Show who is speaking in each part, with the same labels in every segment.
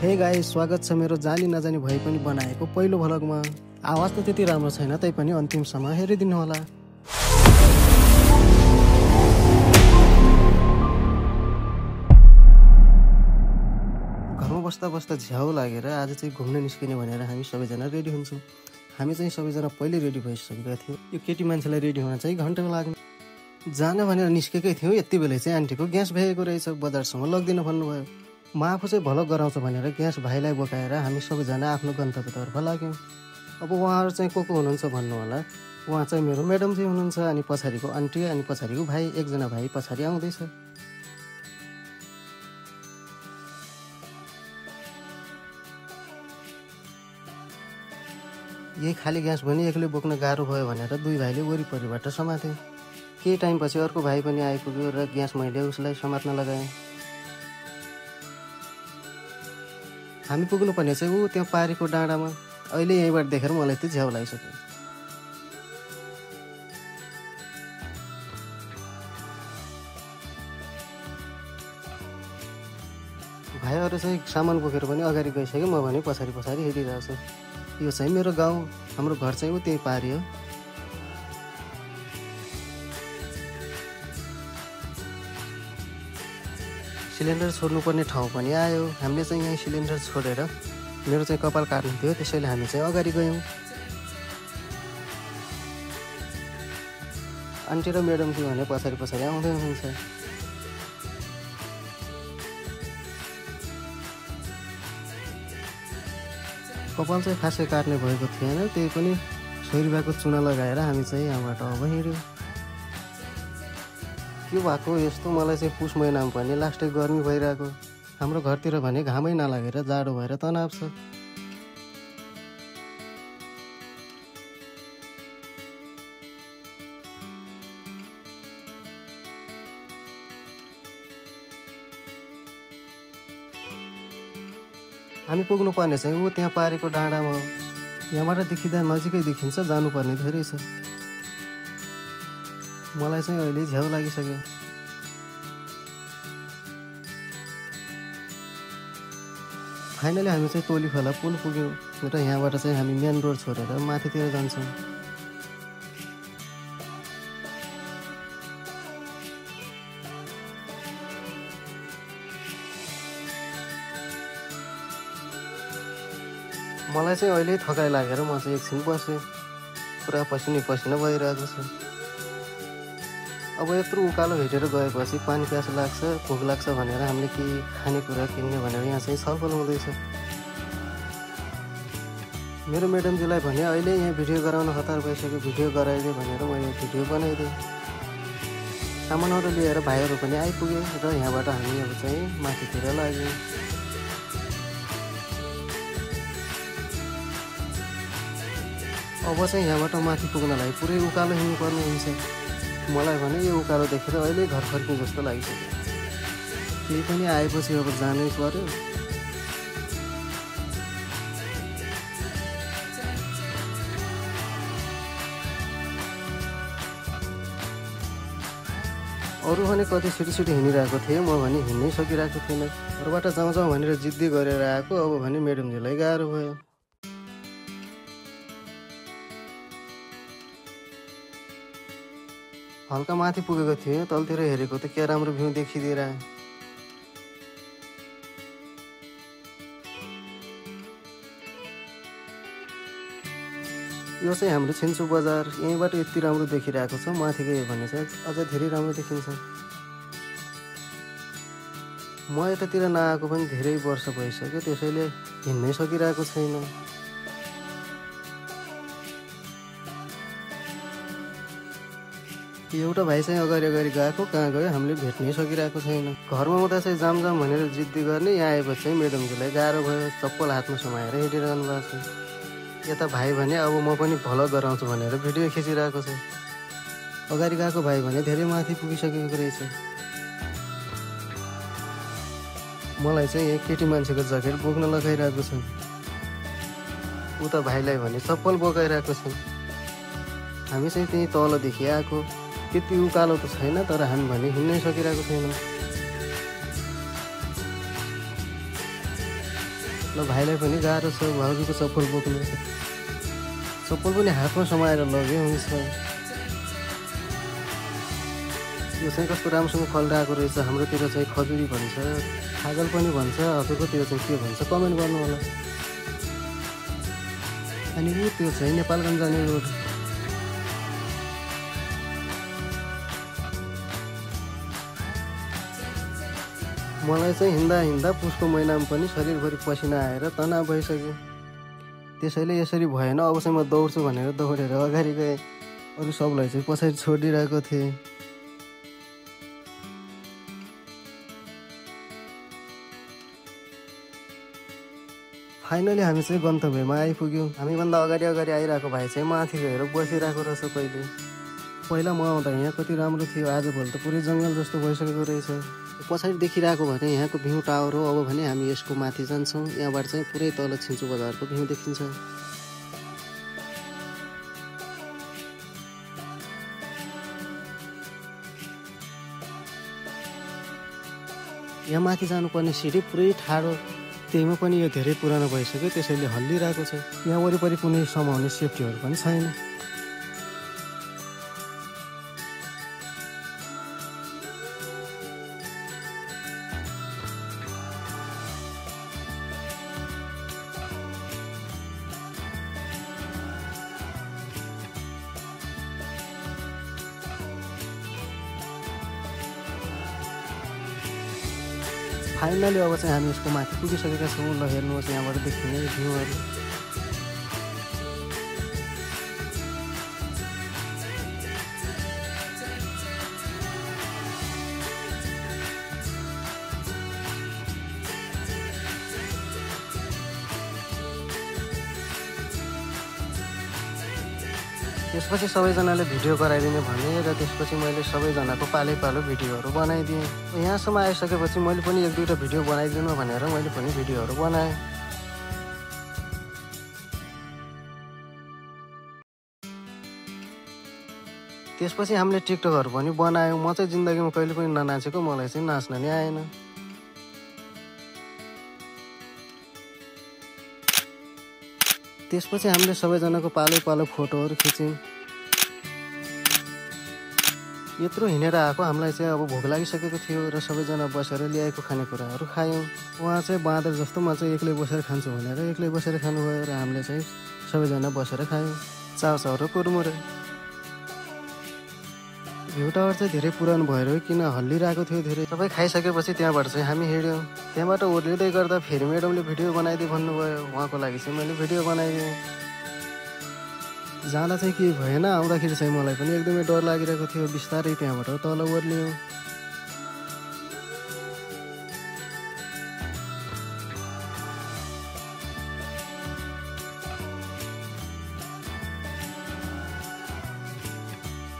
Speaker 1: Hey guys, स्वागत छ मेरो जानी नजानी भए पनि बनाएको पहिलो भ्लगमा। आवाज त त्यति राम्रो छैन, तैपनि अन्तिमसम्म हेरिदिनु होला। घरमा बस्दा बस्दा झ्याउ लागेर आज चाहिँ घुम्न निस्किने भनेर हामी सबैजना रेडी हुन्छौँ। हामी चाहिँ सबैजना पहिले रेडी भइसकेका थियौँ। यो केटी मान्छेलाई रेडी हुन चाहिँ घन्टा लाग्ने। जान भनेर निस्केकै थियौँ, यति बेला चाहिँ आन्टीको ग्यास भएको रहेछ, बजारसम्म लगिदिन भन्नुभयो। म आफू चाहिँ भ्लग गराउँछ भनेर ग्यास भाइलाई बोकाएर हामी सबैजना आफ्नो गन्तव्यतर्फ लाग्यौँ। अब उहाँहरू चाहिँ को हुनुहुन्छ भन्नु होला। उहाँ चाहिँ मेरो म्याडम चाहिँ हुनुहुन्छ, अनि पछाडिको आन्टी, अनि पछाडिको भाइ, एकजना भाइ पछाडि आउँदैछ। यही खाली ग्यास पनि एक्लै बोक्न गाह्रो भयो भनेर दुई भाइले वरिपरिबाट समाते। केही टाइमपछि अर्को भाइ पनि आइपुग्यो र ग्यास मैले उसलाई समात्न लगाएँ। हामी पुग्नुपर्ने चाहिँ ऊ त्यहाँ पारीको डाँडामा। अहिले यहीँबाट देखेर मलाई त्यो झ्याउ लागिसक्यो। भाइहरू चाहिँ सामान बोकेर पनि अगाडि गइसक्यो, म भने पछाडि हेरिरहेको छु। यो चाहिँ मेरो गाउँ, हाम्रो घर चाहिँ ऊ त्यही पारी हो। सिलिन्डर छोड्नुपर्ने ठाउँ पनि आयो। हामीले चाहिँ यहीँ सिलिन्डर छोडेर मेरो चाहिँ कपाल काट्नु थियो, त्यसैले हामी चाहिँ अगाडि गयौँ। आन्टी र म्याडम थियो भने पछाडि आउँदै हुनुहुन्छ। कपाल चाहिँ खासै काट्ने भएको थिएन, त्यही पनि सोरिबाको चुना लगाएर हामी चाहिँ यहाँबाट अब हिँड्यौँ। के भएको यस्तो, मलाई चाहिँ पुस महिनामा पनि लास्टै गर्मी भइरहेको। हाम्रो घरतिर भने घामै नलागेर जाडो भएर तनाव छ। हामी पुग्नु पर्ने चाहिँ ऊ त्यहाँ पारेको डाँडामा हो। यहाँबाट देखिँदा नजिकै देखिन्छ, जानुपर्ने धेरै छ। मलाई चाहिँ अहिले झ्याउ लागिसक्यो। फाइनली हामी चाहिँ तोलीखोला पुल पुग्यौँ र यहाँबाट चाहिँ हामी मेन रोड छोडेर माथितिर जान्छौँ। मलाई चाहिँ अहिले थकाइ लागेर म चाहिँ एकछिन बसेँ। पुरा पसिना भइरहेको छ। अब यत्रो उकालो भेटेर गएपछि पानी प्यास लाग्छ, भोक लाग्छ भनेर हामीले केही खानेकुरा किन्ने भनेर यहाँ चाहिँ छलफल हुँदैछ। मेरो म्याडमजीलाई भने अहिले यहाँ भिडियो गराउन हतार भइसक्यो, भिडियो गराइदिए भनेर मैले भिडियो बनाइदिएँ। सामानहरू लिएर भाइहरू पनि आइपुगे र यहाँबाट हामी अब चाहिँ माथितिर लाग्यौँ। अब चाहिँ यहाँबाट माथि पुग्नलाई पुरै उकालो हिँड्नुपर्ने हुन्छ। मलाई भने यो उकालो देखेर अहिले घर फर्किनु जस्तो लागिसक्यो। केही पनि आएपछि अब जानै पर्यो। अरू भने कति छिटो हिँडिरहेको थिएँ, म भने हिँड्नै सकिरहेको थिइनँ। घरबाट जाउँ भनेर जिद्दी गरेर आएको, अब भने म्याडमजीलाई गाह्रो भयो। हल्का माथि पुगेको थिएँ, तलतिर हेरेको त क्या राम्रो भ्यू देखिदिएर। यो चाहिँ हाम्रो छिन्चु बजार, यहीँबाट यति राम्रो देखिरहेको छ। माथि गयो भने चाहिँ अझ धेरै राम्रो देखिन्छ। म यतातिर नआएको पनि धेरै वर्ष भइसक्यो, त्यसैले हिँड्नै सकिरहेको छैन। एउटा भाइ चाहिँ अगाडि गएको, कहाँ गयो हामीले भेट्नै सकिरहेको छैन। घरमा हुँदा चाहिँ जाम भनेर जिद्दी गर्ने, यहाँ आएपछि चाहिँ म्याडमजीलाई गाह्रो भयो। चप्पल हातमा समाएर हिँडिरहनु भएको छ। यता भाइ भने अब म पनि भ्लग गराउँछु भनेर भिडियो खिचिरहेको छ। अगाडि गएको भाइ भने धेरै माथि पुगिसकेको रहेछ। मलाई चाहिँ एक केटी मान्छेको ज्याकेट बोक्न लगाइरहेको छ। उता भाइलाई भने चप्पल बोकाइरहेको छ। हामी चाहिँ त्यही तलदेखि आएको, त्यति उकालो त छैन, तर हामी भने हिँड्नै सकिरहेको छैनौँ। ल भाइलाई पनि गाह्रो छ भाउजूको चप्पल बोक्नु। चप्पल पनि हातमा समाएर लग्यो। हुन्छ यो चाहिँ कस्तो राम्रोसँग फलिरहेको रहेछ। हाम्रोतिर चाहिँ खजुरी भन्छ, छागल पनि भन्छ। हजुरकोतिर चाहिँ के भन्छ कमेन्ट गर्नु होला। अनि त्यो चाहिँ नेपालगञ्ज जाने रोड। मलाई चाहिँ हिँड्दा हिँड्दा पुसको महिनामा पनि शरीरभरि पसिना आएर तनाव भइसक्यो। त्यसैले यसरी भएन, अब चाहिँ म दौड्छु भनेर दौडेर अगाडि गएँ। अरू सबलाई चाहिँ पछाडि छोडिरहेको थिएँ। फाइनली हामी चाहिँ गन्तव्यमा आइपुग्यौँ। हामीभन्दा अगाडि आइरहेको भाइ चाहिँ माथि गएर बसिरहेको रहेछ। पहिला म आउँदा यहाँ कति राम्रो थियो, आजभोलि त पुरै जङ्गल जस्तो भइसकेको रहेछ। पछाडि देखिरहेको भने यहाँको भ्यू टावर हो। अब भने हामी यसको माथि जान्छौँ। यहाँबाट चाहिँ पुरै तल छिन्चु बजारको भ्यू देखिन्छ। यहाँ माथि जानुपर्ने सिँढी पुरै ठाडो, त्यहीमा पनि यो धेरै पुरानो भइसक्यो, त्यसैले हल्लिरहेको छ। यहाँ वरिपरि कुनै समाउने सेफ्टीहरू पनि छैन। फाइनली अब चाहिँ हामी यसको माथि पुगिसकेका छौँ। ल हेर्नुहोस् यहाँबाट देखिने भ्यूहरू। त्यसपछि सबैजनाले भिडियो गराइदिने भने र त्यसपछि मैले सबैजनाको पालो भिडियोहरू बनाइदिएँ। यहाँसम्म आइसकेपछि मैले पनि एक दुईवटा भिडियो बनाइदिनु भनेर मैले पनि भिडियोहरू बनाएँ। त्यसपछि हामीले टिकटकहरू पनि बनायौँ। म चाहिँ जिन्दगीमा कहिले पनि ननाचेको, मलाई चाहिँ नाच्न नै आएन। त्यसपछि हामीले सबैजनाको पालो फोटोहरू खिच्यौँ। यत्रो हिँडेर आएको हामीलाई चाहिँ अब भोक लागिसकेको थियो र सबैजना बसेर ल्याएको खानेकुराहरू खायौँ। उहाँ चाहिँ बाँदर जस्तो म चाहिँ एक्लै बसेर खान्छु भनेर एक्लै बसेर खानुभयो र हामीले चाहिँ सबैजना बसेर खायौँ चाउचाउ र कुरमुरे। भ्यू टावर चाहिँ धेरै पुरानो भएर किन हल्लिरहेको थियो धेरै। सबै खाइसकेपछि त्यहाँबाट चाहिँ हामी हिँड्यौँ। त्यहाँबाट ओर्लिँदै गर्दा फेरि म्याडमले भिडियो बनाइदिए भन्नुभयो। उहाँको लागि चाहिँ मैले भिडियो बनाइदिएँ। जाँदा चाहिँ केही भएन, आउँदाखेरि चाहिँ मलाई पनि एकदमै डर लागिरहेको थियो। बिस्तारै त्यहाँबाट तल ओर्लियौँ।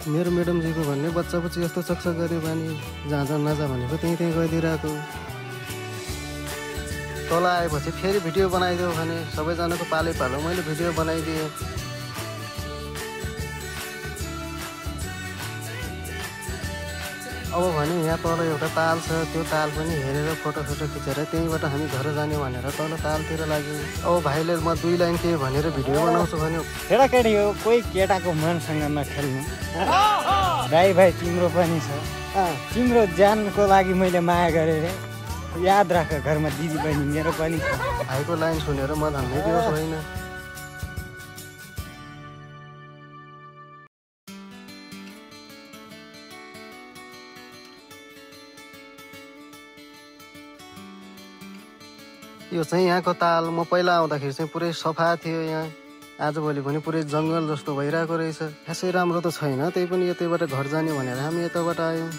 Speaker 1: मेरो म्याडमजीको भन्ने बच्चा बच्ची यस्तो चकचक गर्ने बानी, जहाँ जहाँ नजा भनेको त्यहीँ गइदिइरहेको। तल आएपछि फेरि भिडियो बनाइदियो भने सबैजनाको पालो मैले भिडियो बनाइदिएँ। अब भने यहाँ तल एउटा ताल छ, त्यो ताल पनि हेरेर फोटो खिचेर त्यहीँबाट हामी घर जाने भनेर तल तालतिर लाग्यौँ। अब भाइले म 2 लाइन के भनेर भिडियो बनाउँछु भन्यो।
Speaker 2: केटाकेटी हो, कोही केटाको मनसँग नखेल्नु। भाइ तिम्रो पनि छ, तिम्रो ज्यानको लागि मैले माया गरेर याद राख, घरमा दिदी बहिनी मेरो पनि छ।
Speaker 1: भाइको लाइन सुनेर म धन्नै दिवस होइन। यो चाहिँ यहाँको ताल। म पहिला आउँदाखेरि चाहिँ पुरै सफा थियो यहाँ, आजभोलि पनि पुरै जङ्गल जस्तो भइरहेको रहेछ। खासै राम्रो त छैन, त्यही पनि यतैबाट घर जाने भनेर हामी यताबाट आयौँ।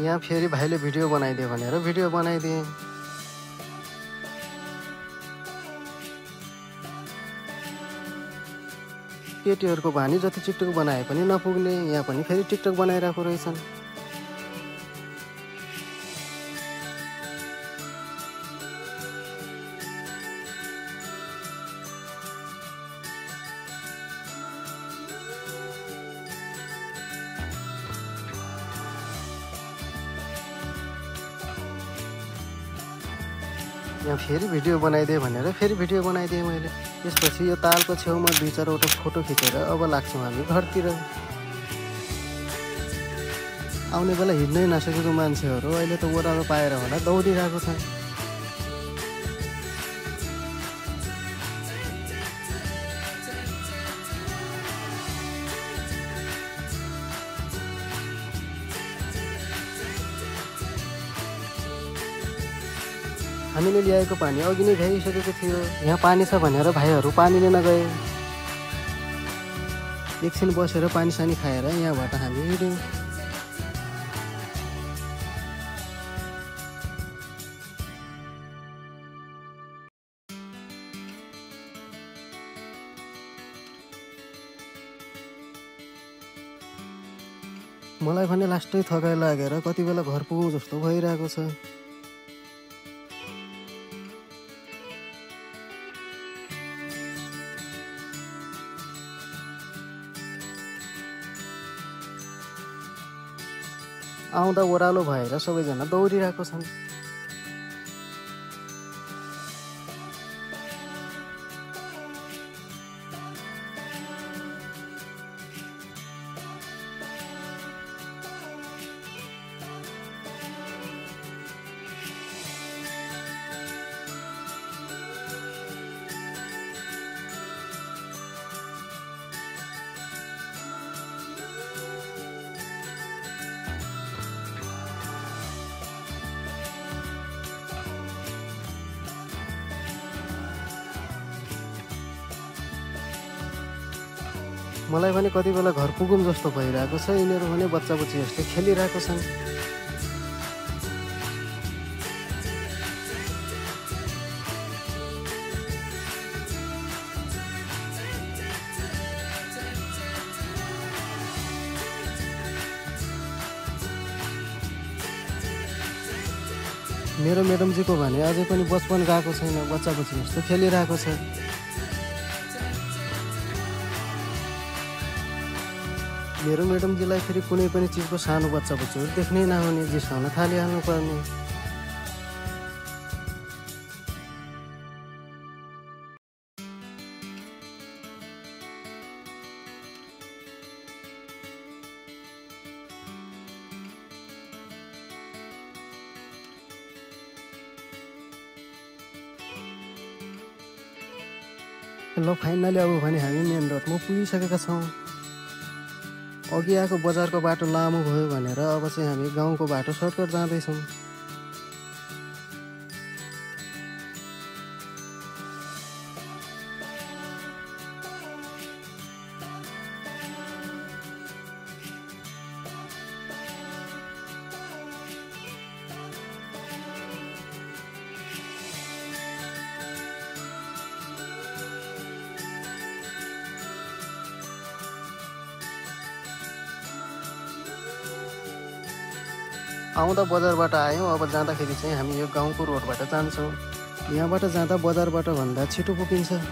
Speaker 1: यहाँ फेरि भाइले भिडियो बनाइदियो भनेर भिडियो बनाइदिएँ। केटीहरूको भानी जति टिकटक बनाए पनि नपुग्ने, यहाँ पनि फेरि टिकटक बनाइरहेको रहेछन्। यहाँ फेरि भिडियो बनाइदिएँ भनेर फेरि भिडियो बनाइदिएँ मैले। त्यसपछि यो तालको छेउमा 2-4वटा फोटो खिचेर अब लाग्छौँ हामी घरतिर। आउने बेला हिँड्नै नसकेको मान्छेहरू अहिले त ओह्रालो पाएर होला दौडिरहेको छन्। हामीले ल्याएको पानी अघि नै भ्याइसकेको थियो। यहाँ पानी छ भनेर भाइहरू पानी लिन गए। एकछिन बसेर पानी सानी खाएर यहाँबाट हामी हिँड्यौँ। मलाई भने लास्टै थकाइ लागेर कति बेला घर पुगौँ जस्तो भइरहेको छ। आउँदा ओह्रालो भएर सबैजना दौडिरहेको छन्। मलाई भने कति बेला घर पुगौँ जस्तो भइरहेको छ। यिनीहरू भने बच्चा बच्ची जस्तै खेलिरहेको छन्। मेरो म्याडमजीको भने अझै पनि बचपन गएको छैन, बच्चा बच्ची जस्तो खेलिरहेको छ। मेरो म्याडमजीलाई फेरि कुनै पनि चिजको सानो बच्चा बच्चीहरू देख्नै नहुने, जिस्काउन थालिहाल्नु पर्ने। ल फाइनली अब भने हामी मेन रोडमा पुगिसकेका छौँ। अघि आएको बजारको बाटो लामो भयो भनेर अब चाहिँ हामी गाउँको बाटो सर्टकट जाँदैछौँ। आउँदा बजारबाट आयौँ, अब जाँदाखेरि चाहिँ हामी यो गाउँको रोडबाट जान्छौँ। यहाँबाट जाँदा बजारबाट भन्दा छिटो पुगिन्छ।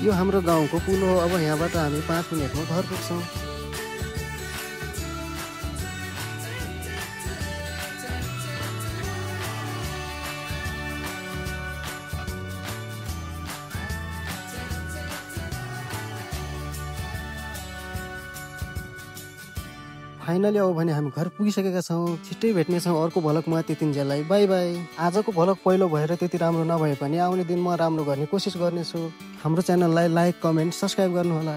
Speaker 1: यो हाम्रो गाउँको पुल हो। अब यहाँबाट हामी 5 मिनटमा घर पुग्छौँ। फाइनली अब भने हामी घर पुगिसकेका छौँ। छिट्टै भेट्नेछौँ अर्को भ्लगमा। त्यतिन्जेललाई बाई बाई। आजको भ्लग पहिलो भएर त्यति राम्रो नभए पनि आउने दिनमा राम्रो गर्ने कोसिस गर्नेछु। हाम्रो च्यानललाई लाइक, कमेन्ट, सब्सक्राइब गर्नुहोला।